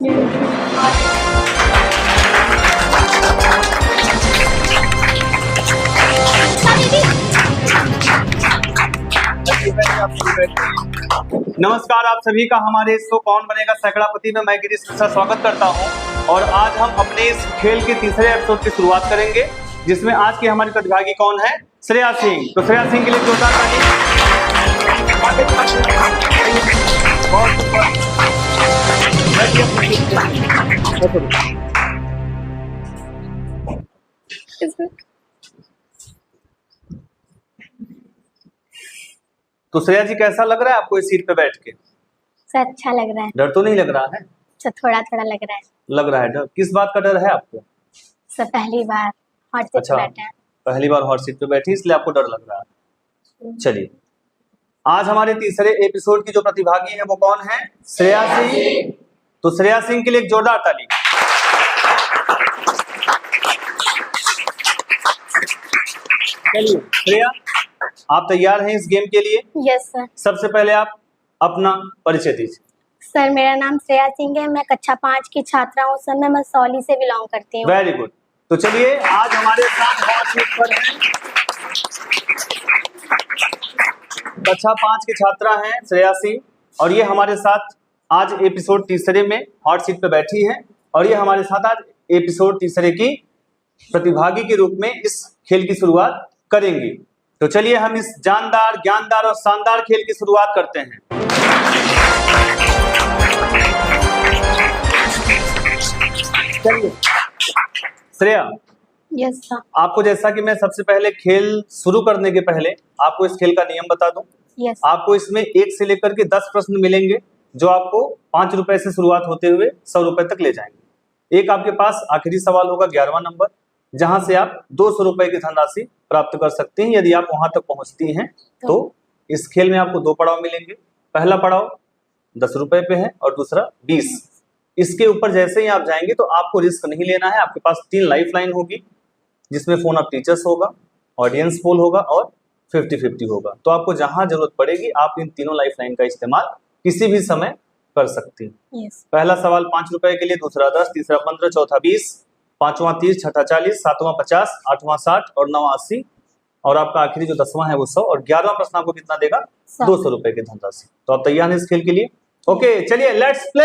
नमस्कार, आप सभी का हमारे शो कौन बनेगा सैकड़ापति में मैं गिरीश मिश्रा स्वागत करता हूं। और आज हम अपने इस खेल के तीसरे एपिसोड की शुरुआत करेंगे, जिसमें आज की हमारी प्रतिभागी कौन है? श्रेया सिंह। तो श्रेया सिंह के लिए जोरदार ताली। तो श्रेया जी, कैसा लग रहा है आपको इस सीट पे बैठ के? सर अच्छा लग रहा है। डर तो नहीं लग रहा है? सर थोड़ा थोड़ा लग रहा है। लग रहा है डर। किस बात का डर है आपको? सर पहली बार हॉट सीट पे बैठे हैं। पहली बार हॉट सीट पे बैठी इसलिए आपको डर लग रहा है। चलिए, आज हमारे तीसरे एपिसोड की जो प्रतिभागी है वो कौन है? श्रेया सिंह। तो श्रेया सिंह के लिए एक जोरदार ताली। चलिए श्रेया, आप तैयार हैं इस गेम के लिए? Yes sir. सबसे पहले आप अपना परिचय दीजिए। सर मेरा नाम श्रेया सिंह है, मैं कक्षा 5 की छात्रा हूँ सर। मैं मसौली से बिलोंग करती हूँ। Very good. तो चलिए, आज हमारे साथ हॉट सीट पर हैं कक्षा 5 की छात्रा हैं श्रेया सिंह, और ये हमारे साथ आज एपिसोड तीसरे में हॉट सीट पे बैठी हैं, और ये हमारे साथ आज एपिसोड तीसरे की प्रतिभागी के रूप में इस खेल की शुरुआत करेंगी। तो चलिए हम इस जानदार, ज्ञानदार और शानदार खेल की शुरुआत करते हैं। चलिए श्रेया, यस सर। आपको जैसा कि मैं सबसे पहले खेल शुरू करने के पहले आपको इस खेल का नियम बता दूं। यस। आपको इसमें 1 से लेकर के 10 प्रश्न मिलेंगे, जो आपको 5 रुपए से शुरुआत होते हुए 100 रुपए तक ले जाएंगे। एक आपके पास आखिरी सवाल होगा 11वां नंबर, जहां से आप 200 रुपए की धनराशि प्राप्त कर सकती हैं यदि आप वहां तक पहुंचती हैं। तो इस खेल में आपको 2 पड़ाव मिलेंगे। पहला पड़ाव 10 रुपए पे है और दूसरा 20। इसके ऊपर जैसे ही आप जाएंगे तो आपको रिस्क नहीं लेना है। आपके पास 3 लाइफ लाइन होगी, जिसमें फोन ऑफ टीचर्स होगा, ऑडियंस पोल होगा और 50-50 होगा। तो आपको जहां जरूरत पड़ेगी आप इन तीनों लाइफ लाइन का इस्तेमाल किसी भी समय कर सकती हैं। यस। पहला सवाल 5 रुपए के लिए, दूसरा 10, तीसरा 15, चौथा 20, पांचवा 30, छठा 40, सातवां 50, आठवां 60 और नौवां 80, और आपका आखिरी जो 10वां है वो 100, और 11वां प्रश्न आपको कितना देगा? 200 रुपए की धनराशि। तो आप तैयार हैं इस खेल के लिए? ओके, चलिए लेट्स प्ले।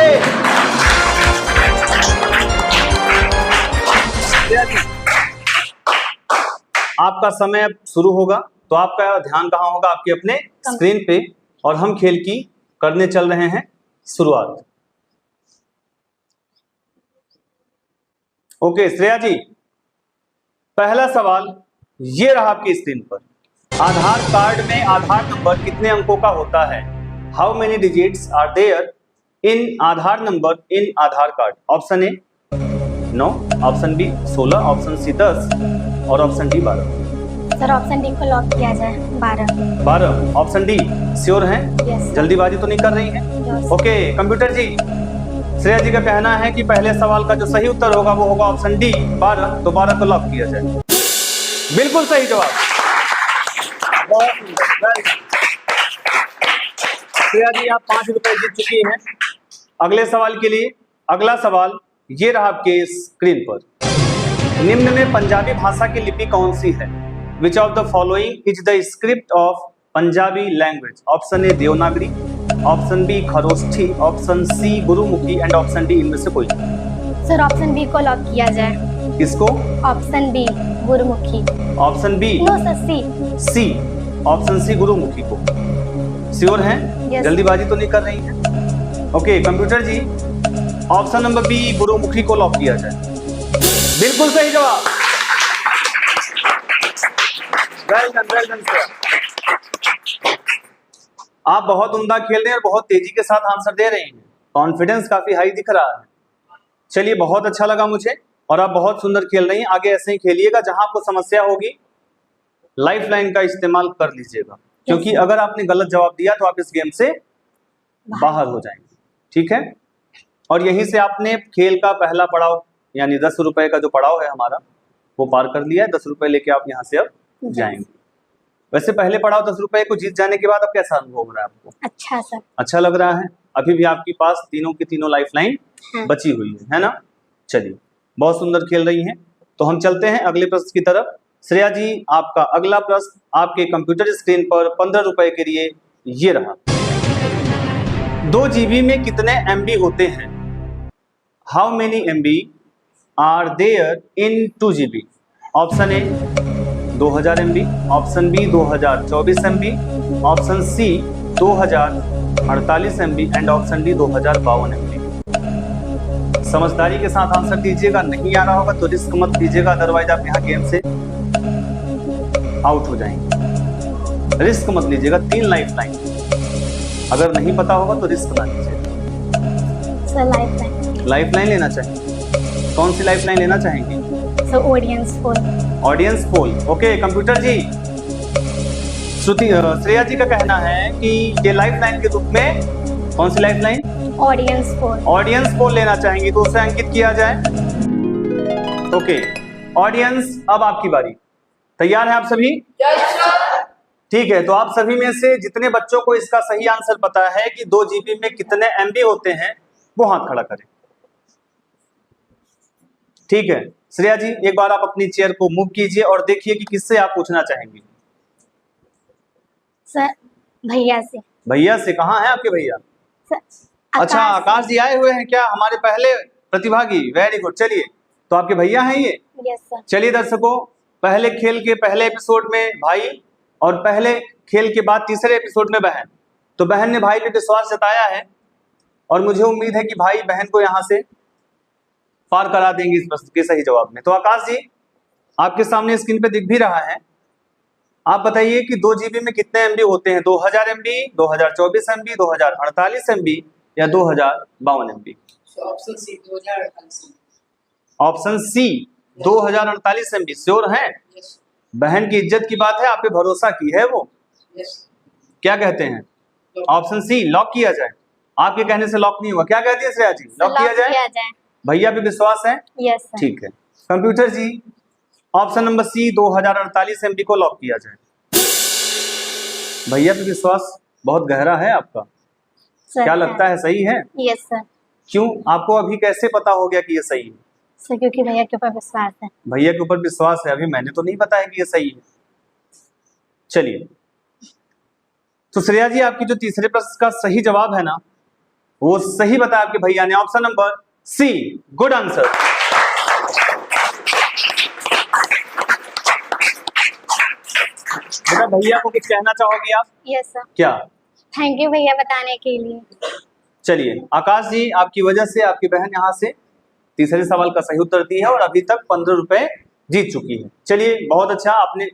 आपका समय अब शुरू होगा, तो आपका ध्यान कहाँ होगा? आपके अपने स्क्रीन पे, और हम खेल की करने चल रहे हैं शुरुआत। ओके श्रेया जी, पहला सवाल ये रहा आपकी स्क्रीन पर। आधार कार्ड में आधार नंबर कितने अंकों का होता है? How many digits are there in Aadhaar number in Aadhaar card? Option A 9, option B 16, option C 10 और option D 12। Sir option D को लॉक किया जाए। 12। ऑप्शन डी श्योर हैं? यस। जल्दीबाजी तो नहीं कर रही हैं? Yes. Okay computer ji, Shreya ji का कहना है कि पहले सवाल का जो सही उत्तर होगा वो होगा ऑप्शन डी 12। तो 12 को लॉक किया जाए। बिल्कुल सही जवाब। श्रेया जी आप 5 रुपए जीत चुकी हैं। अगले सवाल के लिए अगला सवाल ये रहा आपके स्क्रीन पर। निम्न में पंजाबी भाषा की लिपि कौन सी है? Which of the following is the script of Punjabi language? Option A Devanagari, option B Kharoshthi, option C Gurmukhi and option D इनमें से कोई। सर ऑप्शन बी को लॉक किया जाए। किसको? Option B Gurmukhi. Option B? No sir C. Option C Gurmukhi को sure हैं? Yes. जल्दीबाजी तो नहीं कर रही हैं? ओके कंप्यूटर जी, ऑप्शन नंबर बी गुरुमुखी को लॉक किया जाए। बिल्कुल सही जवाब। वेल डन आप बहुत उम्दा खेल रहे हैं और बहुत तेजी के साथ आंसर दे रहे हैं। कॉन्फिडेंस काफी हाई दिख रहा है। चलिए बहुत अच्छा लगा मुझे, और आप बहुत सुंदर खेल रही हैं। आगे ऐसे ही खेलिएगा। जहां आपको समस्या होगी लाइफ लाइन का इस्तेमाल कर लीजिएगा, क्योंकि अगर आपने गलत जवाब दिया तो आप इस गेम से बाहर हो जाएंगे। ठीक है? और यहीं से आपने खेल का पहला पड़ाव यानी 10 रुपए का जो पड़ाव है हमारा वो पार कर लिया है। 10 रुपए लेके आप यहाँ से अब जाएंगे। वैसे पहले पड़ाव 10 रुपए को जीत जाने के बाद अब कैसा अनुभव हो रहा है आपको? अच्छा सर। अच्छा लग रहा है? अभी भी आपके पास तीनों की तीनों लाइफलाइन हाँ। बची हुई है ना। चलिए, बहुत सुंदर खेल रही हैं। तो हम चलते हैं अगले प्रश्न की तरफ। श्रेया जी, आपका अगला प्रश्न आपके कंप्यूटर स्क्रीन पर 15 रुपए के लिए ये रहा। 2 GB में कितने MB होते हैं? How many MB are there in 2 GB? Option A 2000 MB, option B 2024 MB, option C 2048 MB and option D 2052 MB। समझदारी के साथ आंसर दीजिएगा। नहीं आ रहा होगा तो रिस्क मत लीजिएगा, अदरवाइज आप यहाँ गेम से आउट हो जाएंगे। रिस्क मत लीजिएगा, 3 लाइफलाइन। अगर नहीं पता होगा तो रिस्क ना लीजिएगा। Sir lifeline. लाइफलाइन लेना चाहेंगे? कौन सी लाइफलाइन लेना चाहेंगे? Sir audience poll. Audience poll. Okay computer ji, Shreya ji का कहना है कि ये लाइफलाइन के रूप में कौन सी lifeline? Audience poll. Audience poll लेना चाहेंगी तो उसे अंकित किया जाए। ओके ऑडियंस, अब आपकी बारी। तैयार है आप सभी? ठीक है, तो आप सभी में से जितने बच्चों को इसका सही आंसर पता है कि 2 GB में कितने MB होते हैं, वो हाथ खड़ा करें। ठीक है श्रेया जी, एक बार आप अपनी चेयर को मूव कीजिए और देखिए कि किससे आप पूछना चाहेंगी। सर भैया से। भैया से? कहाँ है आपके भैया? सर अच्छा, आकाश जी आए हुए हैं क्या, हमारे पहले प्रतिभागी? Very good. चलिए, तो आपके भैया हैं ये? Yes sir. चलिए दर्शकों, पहले खेल के पहले एपिसोड में भाई और पहले खेल के बाद तीसरे एपिसोड में बहन। तो बहन ने भाई पे विश्वास जताया है और मुझे उम्मीद है कि भाई बहन को यहाँ से पार करा देंगे इस प्रश्न के सही जवाब में। तो आकाश जी, आपके सामने स्क्रीन पे दिख भी रहा है, आप बताइए कि 2 GB में कितने MB होते हैं? 2000 MB, 2024 MB, 2048 MB या 2052 MB? Option C 2048। Option C 2048 MB। Sure हैं? यस बहन की इज्जत की बात है, आप पे भरोसा की है वो। यस। क्या कहते हैं? ऑप्शन सी लॉक किया जाए? आपके कहने से लॉक नहीं हुआ, क्या कहती है श्रेया जी? लॉक किया जाए? भैया पे विश्वास है? Yes sir. ठीक है कंप्यूटर जी, ऑप्शन नंबर सी 2048 MB को लॉक किया जाए। भैया पे विश्वास बहुत गहरा है आपका, क्या लगता है सही है? Yes sir. क्यों, आपको अभी कैसे पता हो गया कि ये सही है? सर क्योंकि भैया के ऊपर विश्वास है। भैया के ऊपर विश्वास है, अभी मैंने तो नहीं बताया कि ये सही है। चलिए, तो श्रेया जी आपकी जो तीसरे प्रश्न का सही जवाब है ना, वो सही बताया आपके भैया ने, option number C. Good answer. बेटा भैया को कुछ कहना चाहोगी आप? Yes sir. क्या? थैंक यू भैया बताने के लिए। चलिए आकाश जी, आपकी वजह से आपकी बहन यहाँ से तीसरे सवाल का सही उत्तर दी है और अभी तक 15 रुपए जीत चुकी है। चलिए बहुत अच्छा, आपने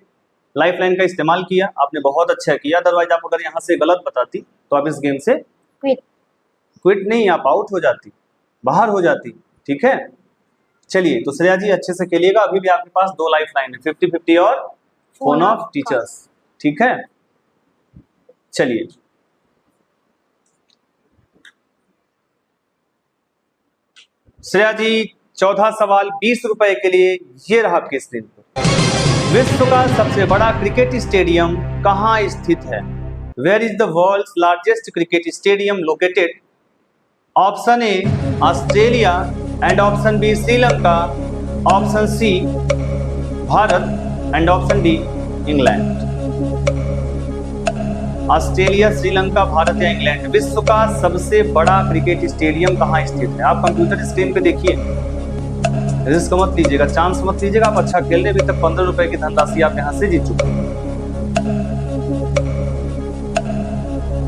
लाइफलाइन का इस्तेमाल किया, आपने बहुत अच्छा किया। अदरवाइज आप अगर यहाँ से गलत बताती तो आप इस गेम से क्विट नहीं, आप आउट हो जाती, बाहर हो जाती। ठीक है, चलिए तो श्रेया जी अच्छे से खेलिएगा। अभी भी आपके पास 2 लाइफलाइन है, 50-50 और फोन ऑफ टीचर्स। ठीक है, चलिए श्रेया जी, चौथा सवाल 20 रुपए के लिए ये रहा आपके स्क्रीन पर। विश्व का सबसे बड़ा क्रिकेट स्टेडियम कहाँ स्थित है? Where is the world's largest cricket stadium located? Option A Australia and option B Sri Lanka, option C Bharat and option D England. Australia, Sri Lanka, Bharat या इंग्लैंड। विश्व का सबसे बड़ा क्रिकेट स्टेडियम कहाँ स्थित है? आप कंप्यूटर स्क्रीन पे देखिए, रिस्क मत लीजिएगा, चांस मत लीजिएगा। आप अच्छा खेल रहे, अभी तक 15 रुपए की धनराशि आप यहाँ से जीत चुके हैं।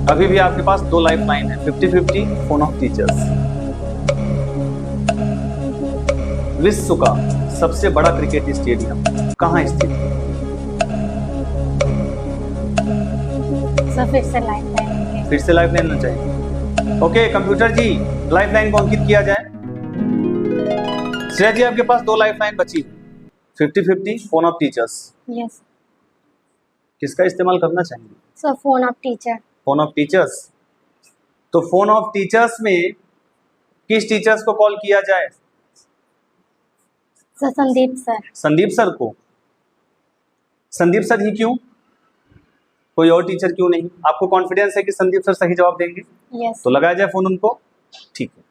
अभी भी आपके पास 2 लाइफलाइन है, 50-50 फोन ऑफ टीचर्स। विश्व का सबसे बड़ा क्रिकेट स्टेडियम कहाँ स्थित है? सर फिर से लाइफलाइन। फिर से लाइफलाइन लेना चाहिए। ओके कंप्यूटर जी, लाइफलाइन को अंकित किया जाए। श्रेया जी आपके पास 2 लाइफलाइन बची, 50-50 फोन ऑफ टीचर्स। यस। किसका इस्तेमाल करना चाहेंगे? Sir phone of teacher. Phone of teachers. तो फोन ऑफ टीचर्स में किस टीचर्स को कॉल किया जाए? Sir Sandeep sir. Sandeep sir को। संदीप सर ही क्यों? कोई और टीचर क्यों नहीं? आपको कॉन्फिडेंस है कि संदीप सर सही जवाब देंगे? यस। तो लगाया जाए फोन उनको। ठीक है।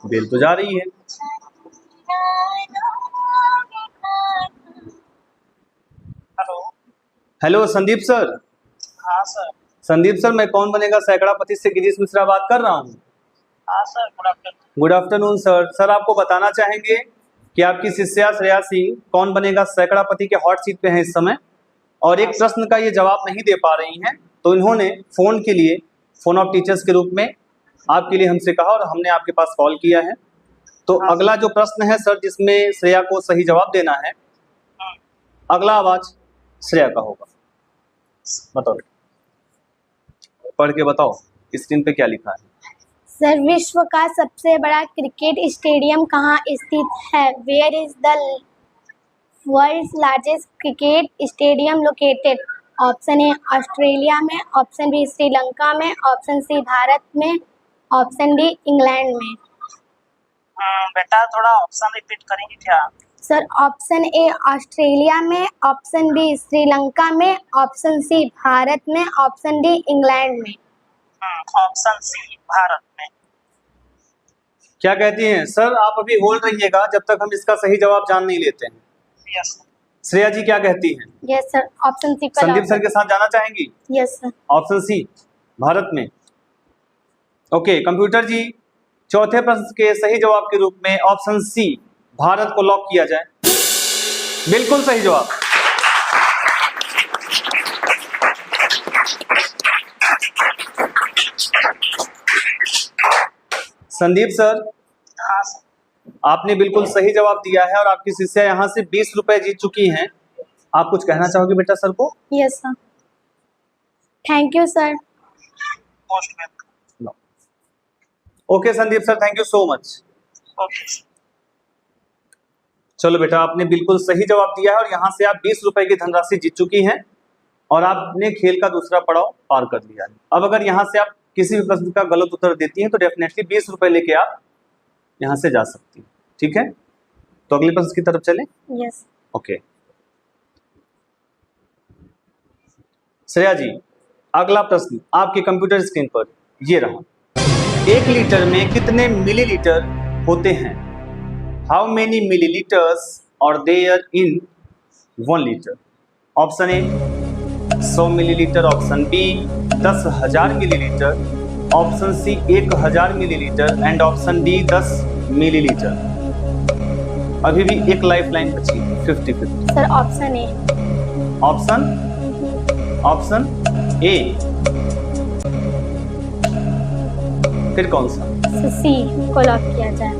बेल तो जा रही है। हेलो। Hello Sandeep sir. हाँ सर। संदीप सर, मैं कौन बनेगा सैकड़ापति से गिरीश मिश्रा बात कर रहा हूँ। हाँ sir, good afternoon. Good afternoon sir. Sir आपको बताना चाहेंगे कि आपकी शिष्या श्रेया सिंह कौन बनेगा सैकड़ापति के हॉट सीट पे हैं इस समय, और एक प्रश्न का ये जवाब नहीं दे पा रही हैं, तो इन्होंने फोन के लिए, फोन ऑफ टीचर्स के रूप में आपके लिए हमसे कहा और हमने आपके पास कॉल किया है। तो अगला जो प्रश्न है सर, जिसमें श्रेया को सही जवाब देना है, अगला आवाज श्रेया का होगा। बताओ, पढ़ के बताओ स्क्रीन पे क्या लिखा है। सर, विश्व का सबसे बड़ा क्रिकेट स्टेडियम कहाँ स्थित है? Where is the world's largest cricket stadium located? Option A Australia में, ऑप्शन बी श्रीलंका में, ऑप्शन सी भारत में, ऑप्शन डी इंग्लैंड में। बेटा थोड़ा ऑप्शन रिपीट करेंगे क्या? सर, ऑप्शन ए ऑस्ट्रेलिया में, ऑप्शन बी श्रीलंका में, ऑप्शन सी भारत में, ऑप्शन डी इंग्लैंड में। ऑप्शन सी भारत में। क्या कहती हैं सर? आप अभी होल्ड रहिएगा जब तक हम इसका सही जवाब जान नहीं लेते हैं। यस। श्रेया जी क्या कहती हैं? Yes sir, option C. Sandeep sir के साथ जाना चाहेंगी? Yes sir. Option C Bharat में। ओके, कंप्यूटर जी, चौथे प्रश्न के सही जवाब के रूप में ऑप्शन सी भारत को लॉक किया जाए। बिल्कुल सही जवाब। संदीप सर, हाँ सर। आपने बिल्कुल सही जवाब दिया है और आपकी शिष्या यहाँ से 20 रुपए जीत चुकी हैं। आप कुछ कहना चाहोगे बेटा सर को? Yes sir. Thank you sir. Most welcome. Okay Sandeep sir, thank you so much. Okay. चलो बेटा, आपने बिल्कुल सही जवाब दिया है और यहाँ से आप 20 रुपए की धनराशि जीत चुकी हैं और आपने खेल का दूसरा पड़ाव पार कर लिया है। अब अगर यहाँ से आप किसी भी प्रश्न का गलत उत्तर देती हैं तो डेफिनेटली 20 रुपए लेके आप यहाँ से जा सकती हैं। ठीक है, तो अगले प्रश्न की तरफ चलें। यस। ओके श्रेया जी, अगला प्रश्न आपके कंप्यूटर स्क्रीन पर ये रहा। 1 लीटर में कितने मिलीलीटर होते हैं? How many millilitres are there in 1 litre? Option A 100 millilitre, option B 10,000 millilitre, option C 1,000 millilitre and option D 10 millilitre. अभी भी एक लाइफ लाइन बची, 50-50। Sir, option A. Option A, फिर कौन सा? सी को लॉक किया जाए।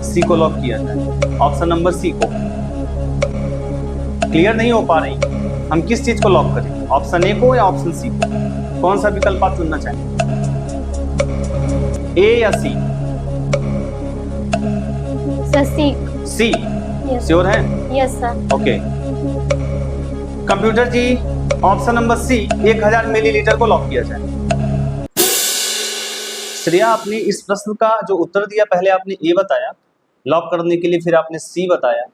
सी को लॉक किया जाए। ऑप्शन नंबर सी को क्लियर नहीं हो पा रही, हम किस चीज को लॉक करें? ऑप्शन ए को या ऑप्शन सी को? कौन सा विकल्प आप चुनना चाहेंगे, ए या सी? सर, सी। सी यस। श्योर है? Yes sir. ओके कंप्यूटर जी, ऑप्शन नंबर सी 1,000 मिलीलीटर को लॉक किया जाए। श्रेया, आपने इस प्रश्न का जो उत्तर दिया, पहले आपने ए बताया लॉक करने के लिए, फिर आपने सी बताया,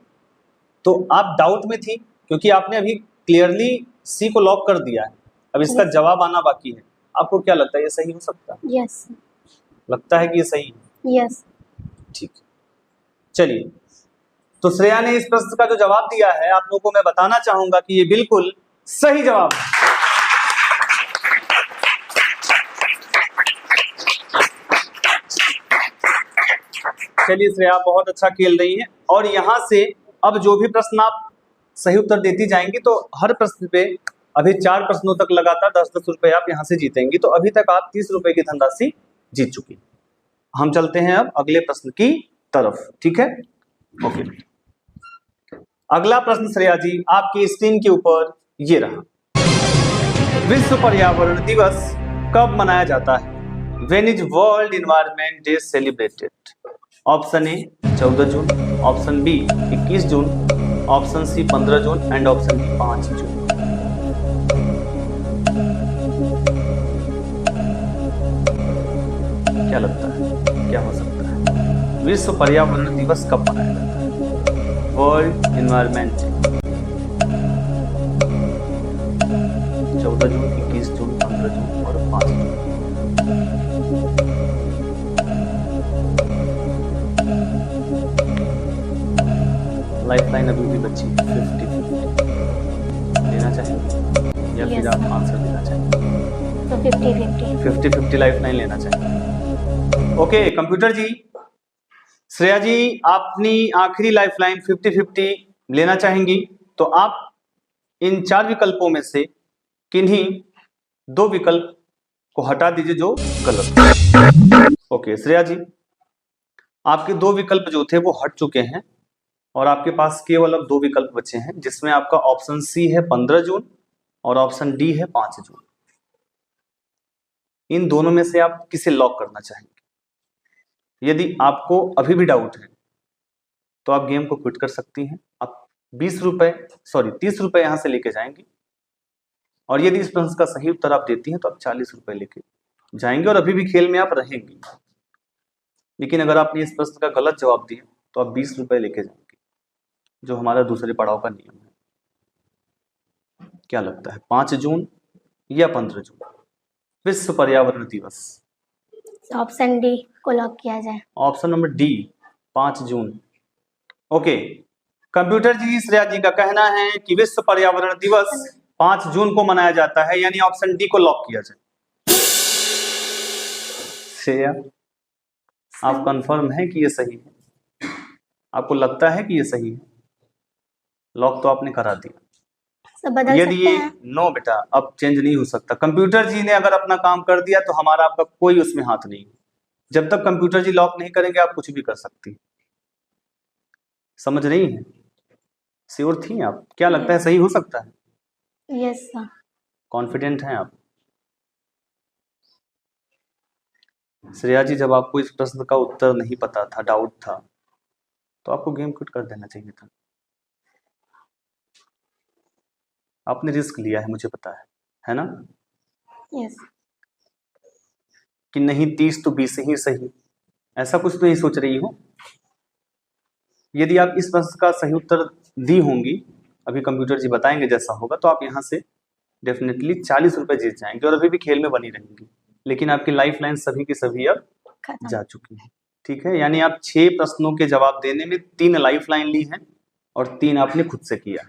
तो आप डाउट में थी क्योंकि आपने अभी क्लियरली सी को लॉक कर दिया है। अब इसका जवाब आना बाकी है। आपको क्या लगता है, ये सही हो सकता है? यस। लगता है कि ये सही है? यस। ठीक है, चलिए, तो श्रेया ने इस प्रश्न का जो जवाब दिया है, आप लोगों को मैं बताना चाहूंगा कि ये बिल्कुल सही जवाब है। चलिए श्रेया, बहुत अच्छा खेल रही है और यहाँ से अब जो भी प्रश्न आप सही उत्तर देती जाएंगी तो हर प्रश्न पे अभी 4 प्रश्नों तक लगातार 10-10 रुपए आप यहाँ से जीतेंगी। तो अभी तक आप 30 रुपए की धनराशि जीत चुकी। हम चलते हैं अब अगले प्रश्न की तरफ। ठीक है, ओके। अगला प्रश्न श्रेया जी, आपकी स्क्रीन के ऊपर ये रहा। विश्व पर्यावरण दिवस कब मनाया जाता है? When is world environment day celebrated? Option A 14 June, option B 21 June, option C 15 June and option D 5 June. क्या लगता है क्या हो सकता है? विश्व पर्यावरण दिवस कब मनाया जाता है? वर्ल्ड इन्वायरमेंट 14 जून, 21 जून, 15 जून और 5 जून। लाइफलाइन अभी भी बची 50-50 लेना चाहेंगे या फिर आप आंसर देना चाहेंगे? तो 50-50 50-50 लाइफलाइन लेना चाहेंगे। ओके कंप्यूटर जी, श्रेया जी अपनी आखिरी लाइफलाइन 50-50 लेना चाहेंगी, तो आप इन 4 विकल्पों में से किन्हीं 2 विकल्प को हटा दीजिए जो गलत है। ओके श्रेया जी, आपके 2 विकल्प जो थे वो हट चुके हैं और आपके पास केवल अब 2 विकल्प बचे हैं, जिसमें आपका ऑप्शन सी है 15 जून और ऑप्शन डी है 5 जून। इन दोनों में से आप किसे लॉक करना चाहेंगे? यदि आपको अभी भी डाउट है तो आप गेम को क्विट कर सकती हैं। आप 30 रुपए यहां से लेके जाएंगे और यदि इस प्रश्न का सही उत्तर आप देती हैं तो आप 40 रुपए लेके जाएंगे और अभी भी खेल में आप रहेंगी। लेकिन अगर आपने इस प्रश्न का गलत जवाब दिया तो आप 20 रुपए लेके जाएंगे, जो हमारा दूसरे पड़ाव का नियम है। क्या लगता है 5 जून या 15 जून विश्व पर्यावरण दिवस? ऑप्शन डी को लॉक किया जाए। ऑप्शन नंबर डी 5 जून। ओके कंप्यूटर जी, श्रेया जी का कहना है कि विश्व पर्यावरण दिवस 5 जून को मनाया जाता है, यानी ऑप्शन डी को लॉक किया जाए। श्रेया आप कंफर्म है कि ये सही है? आपको लगता है कि ये सही है? लॉक तो आपने करा दिया। बदल यदि सकते ये हैं? नो बेटा, अब चेंज नहीं हो सकता। कंप्यूटर जी ने अगर अपना काम कर दिया तो हमारा आपका कोई उसमें हाथ नहीं। जब तक कंप्यूटर जी लॉक नहीं करेंगे आप कुछ भी कर सकती। समझ रही हैं? श्योर थी आप? क्या लगता है सही हो सकता है? Yes sir. कॉन्फिडेंट हैं आप? श्रेया जी जब आपको इस प्रश्न का उत्तर नहीं पता था, डाउट था, तो आपको गेम क्विट कर देना चाहिए था। आपने रिस्क लिया है, मुझे पता है ना? यस। कि नहीं 30 तो 20 ही सही, ऐसा कुछ तो नहीं सोच रही हो? यदि आप इस प्रश्न का सही उत्तर दी होंगी, अभी कंप्यूटर जी बताएंगे जैसा होगा, तो आप यहाँ से डेफिनेटली 40 रुपए जीत जाएंगे और अभी भी खेल में बनी रहेंगी। लेकिन आपकी लाइफ लाइन सभी की सभी अब खत्म। जा चुकी है। ठीक है, यानी आप 6 प्रश्नों के जवाब देने में 3 लाइफ लाइन ली हैं और 3 आपने खुद से किया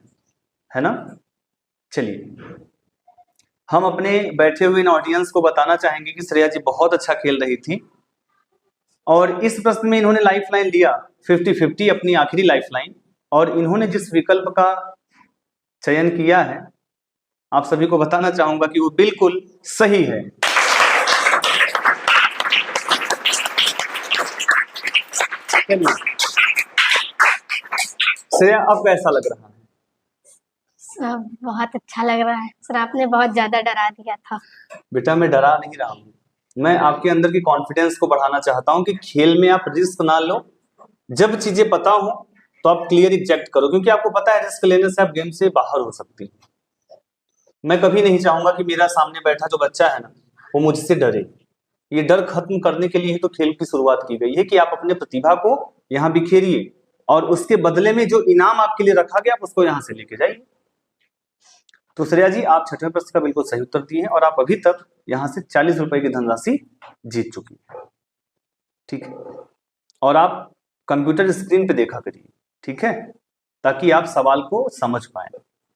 है ना? चलिए हम अपने बैठे हुए इन ऑडियंस को बताना चाहेंगे कि श्रेया जी बहुत अच्छा खेल रही थी और इस प्रश्न में इन्होंने लाइफ लाइन लिया 50-50 अपनी आखिरी लाइफ लाइन, और इन्होंने जिस विकल्प का चयन किया है आप सभी को बताना चाहूंगा कि वो बिल्कुल सही है। श्रेया अब कैसा लग रहा है? सर बहुत अच्छा लग रहा है सर, आपने बहुत ज्यादा डरा दिया था। बेटा मैं डरा नहीं रहा हूँ, मैं आपके अंदर की कॉन्फिडेंस को बढ़ाना चाहता हूँ कि खेल में आप रिस्क ना लो। जब चीजें पता हो तो आप क्लियर रिजेक्ट करो, क्योंकि आपको पता है रिस्क लेने से आप गेम से बाहर हो सकती हैं। मैं कभी नहीं चाहूंगा कि मेरा सामने बैठा जो बच्चा है ना वो मुझसे डरे। ये डर खत्म करने के लिए ही तो खेल की शुरुआत की गई है कि आप अपने प्रतिभा को यहाँ बिखेरिए और उसके बदले में जो इनाम आपके लिए रखा गया आप उसको यहाँ से लेके जाइए। तो श्रेया जी आप 6वें प्रश्न का बिल्कुल सही उत्तर दिए हैं और आप अभी तक यहाँ से 40 रुपए की धनराशि जीत चुकी है। ठीक है, और आप कंप्यूटर स्क्रीन पे देखा करिए, ठीक है, ताकि आप सवाल को समझ पाए।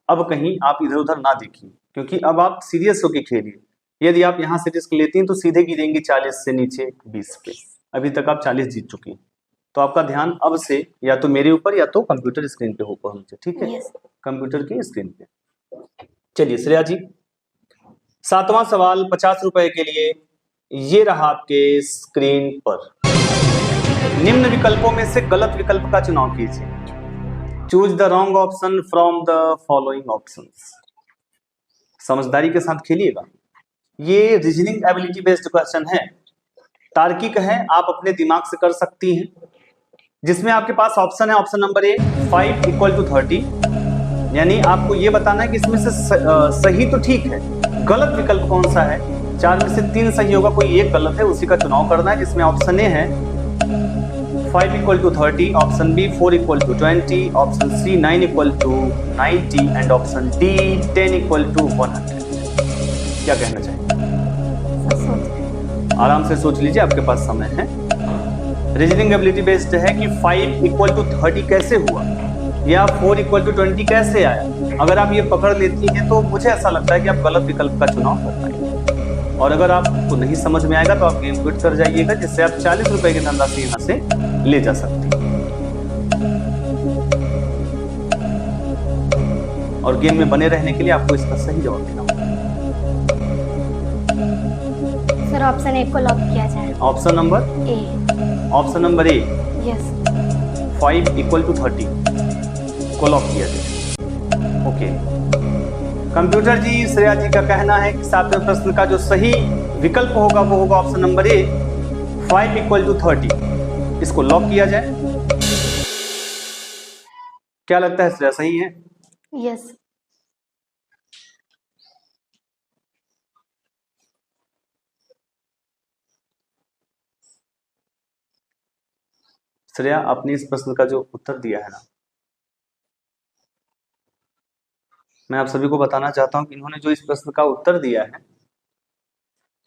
अब कहीं आप इधर उधर ना देखिए, क्योंकि अब आप सीरियस होकर खेलिए। यदि आप यहाँ से रिस्क लेती हैं तो सीधे गिरेंगी 40 से नीचे 20 पे। अभी तक आप 40 जीत चुकी हैं, तो आपका ध्यान अब से या तो मेरे ऊपर या तो कंप्यूटर स्क्रीन पे हो नीचे। ठीक है, कंप्यूटर के स्क्रीन पे। चलिए श्रेया जी 7वां सवाल 50 रुपए के लिए ये रहा आपके स्क्रीन पर। निम्न विकल्पों में से गलत विकल्प का चुनाव कीजिए। Choose the wrong option from the following options. समझदारी के साथ खेलिएगा। ये रीजनिंग एबिलिटी बेस्ड क्वेश्चन है, तार्किक है, आप अपने दिमाग से कर सकती हैं। जिसमें आपके पास ऑप्शन है, ऑप्शन नंबर ए 5 = 30, यानी आपको ये बताना है कि इसमें से सही तो ठीक है, गलत विकल्प कौन सा है 4 में से 3 सही होगा, कोई एक गलत है, उसी का चुनाव करना है। जिसमें ऑप्शन ए है 5 equal to 30, option B 4 equal to 20, option C 9 equal to 90 and option D 10 equal to 100। क्या कहना चाहिए? आराम से सोच लीजिए, आपके पास समय है। रीजनिंग एबिलिटी बेस्ड है कि 5 इक्वल टू 30 कैसे हुआ या 4 इक्वल टू 20 कैसे आया। अगर आप ये पकड़ लेती हैं तो मुझे ऐसा लगता है कि आप गलत विकल्प का चुनाव कर पाएंगे। और अगर आपको नहीं समझ में आएगा तो आप गेम क्विट कर जाइएगा, जिससे आप 40 रुपए की धनराशि यहाँ से ले जा सकते हैं। और गेम में बने रहने के लिए आपको इसका सही जवाब देना होगा। सर ऑप्शन ए को लॉक किया जाए। Option number A. Option number A yes. 5 equal to 30 को लॉक किया जाए। ओके, कंप्यूटर जी, श्रेया जी का कहना है कि 7वें प्रश्न का जो सही विकल्प होगा वो होगा option number A 5 equal to 30। इसको लॉक किया जाए। क्या लगता है श्रेया, सही है? यस। श्रेया, आपने इस प्रश्न का जो उत्तर दिया है ना, मैं आप सभी को बताना चाहता हूं कि इन्होंने जो इस प्रश्न का उत्तर दिया है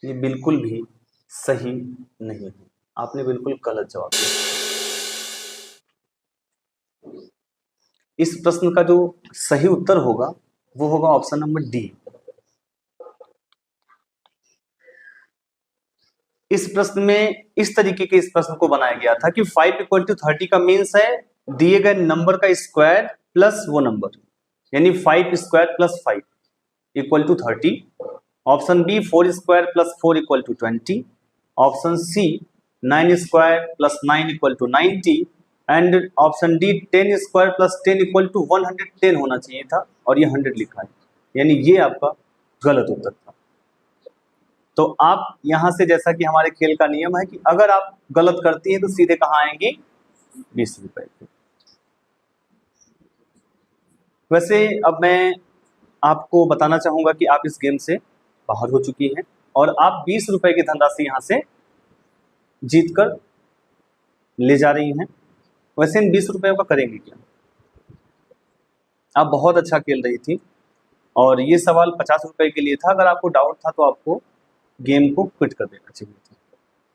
ये बिल्कुल भी सही नहीं है। आपने बिल्कुल गलत जवाब दिया। इस प्रश्न का जो सही उत्तर होगा वो होगा ऑप्शन नंबर डी। इस प्रश्न में इस तरीके के इस प्रश्न को बनाया गया था कि 5 इक्वल टू 30 का मीन्स है दिए गए नंबर का स्क्वायर प्लस वो नंबर, यानी 5 square plus 5 equal to 30। Option B 4 square plus 4 equal to 20, option C 9 square plus 9 equal to 90 and option D 10 square plus 10 equal to 110 होना चाहिए था और ये 100 लिखा है, यानी ये आपका गलत उत्तर था। तो आप यहां से, जैसा कि हमारे खेल का नियम है कि अगर आप गलत करती हैं तो सीधे कहां आएंगे? 20 रुपए पे। वैसे अब मैं आपको बताना चाहूंगा कि आप इस गेम से बाहर हो चुकी हैं और आप 20 रुपए की धनराशि यहां से जीत कर ले जा रही हैं। वैसे इन 20 रुपयों का करेंगे क्या? आप बहुत अच्छा खेल रही थी और ये सवाल 50 रुपए के लिए था। अगर आपको डाउट था तो आपको गेम को क्विट कर देना चाहिए था।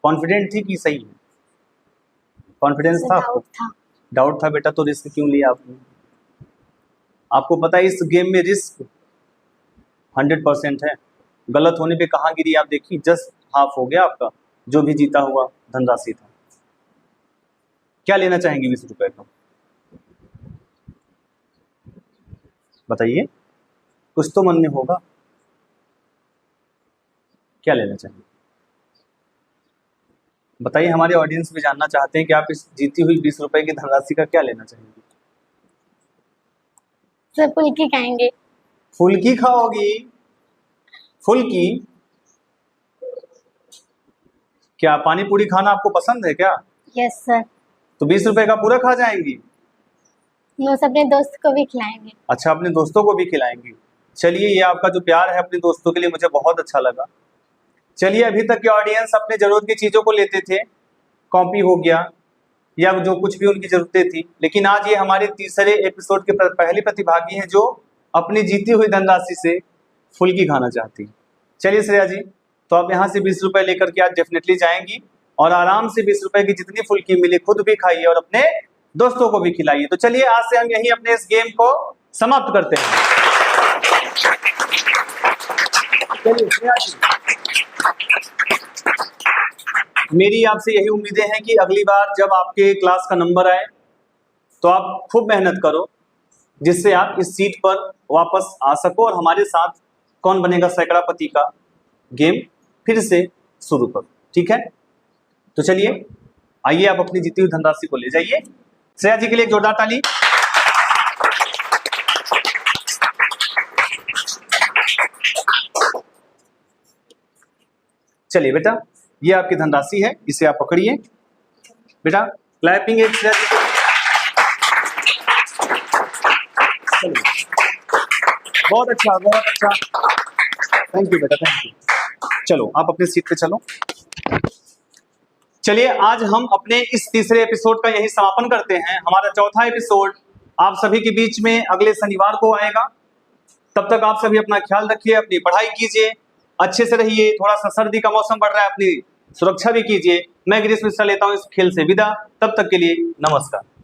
कॉन्फिडेंट थी कि सही है? कॉन्फिडेंस था आपको? डाउट था बेटा, तो रिस्क क्यों लिया आपने? आपको पता है इस गेम में रिस्क 100% है। गलत होने पे कहाँ गिरी आप देखिए, जस्ट हाफ हो गया आपका जो भी जीता हुआ धनराशि था। क्या लेना चाहेंगे 20 रुपए का? बताइए, कुछ तो मन में होगा। क्या लेना चाहिए बताइए, हमारे ऑडियंस भी जानना चाहते हैं कि आप इस जीती हुई 20 रुपए की धनराशि का क्या लेना चाहेंगे? सर फुल्की खाएंगे। फुल्की खाओगी? फुल्की? क्या पानी पूरी खाना आपको पसंद है क्या? Yes sir. तो 20 रुपए का पूरा खा जाएंगी? नो, अपने दोस्त को भी खिलाएंगे। अच्छा, अपने दोस्तों को भी खिलाएंगी। चलिए, ये आपका जो प्यार है अपने दोस्तों के लिए मुझे बहुत अच्छा लगा। चलिए, अभी तक के ऑडियंस अपने जरूरत की चीजों को लेते थे, कॉपी हो गया या जो कुछ भी उनकी जरूरतें थी, लेकिन आज ये हमारे तीसरे एपिसोड के पहली प्रतिभागी हैं जो अपनी जीती हुई धनराशि से फुल्की खाना चाहती। चलिए श्रेया जी, तो आप यहाँ से 20 रुपए लेकर के आज डेफिनेटली जाएंगी और आराम से 20 रुपए की जितनी फुल्की मिली खुद भी खाइए और अपने दोस्तों को भी खिलाइए। तो चलिए, आज से हम यही अपने इस गेम को समाप्त करते हैं। चलिए श्रेया जी, मेरी आपसे यही उम्मीदें हैं कि अगली बार जब आपके क्लास का नंबर आए तो आप खूब मेहनत करो, जिससे आप इस सीट पर वापस आ सको और हमारे साथ कौन बनेगा सैकड़ापति का गेम फिर से शुरू करो। ठीक है? तो चलिए, आइए आप अपनी जीती हुई धनराशि को ले जाइए। श्रेया जी के लिए एक जोरदार ताली। चलिए बेटा, ये आपकी धनराशि है, इसे आप पकड़िए। बेटा क्लैपिंग एक श्रेया जी को। बहुत अच्छा, बहुत अच्छा। थैंक यू बेटा, थैंक यू। चलो आप अपने सीट पे चलो। चलिए आज हम अपने इस तीसरे एपिसोड का यही समापन करते हैं। हमारा चौथा एपिसोड आप सभी के बीच में अगले शनिवार को आएगा। तब तक आप सभी अपना ख्याल रखिए, अपनी पढ़ाई कीजिए, अच्छे से रहिए। थोड़ा सा सर्दी का मौसम बढ़ रहा है, अपनी सुरक्षा भी कीजिए। मैं गिरीश मिश्रा लेता हूँ इस खेल से विदा। तब तक के लिए नमस्कार।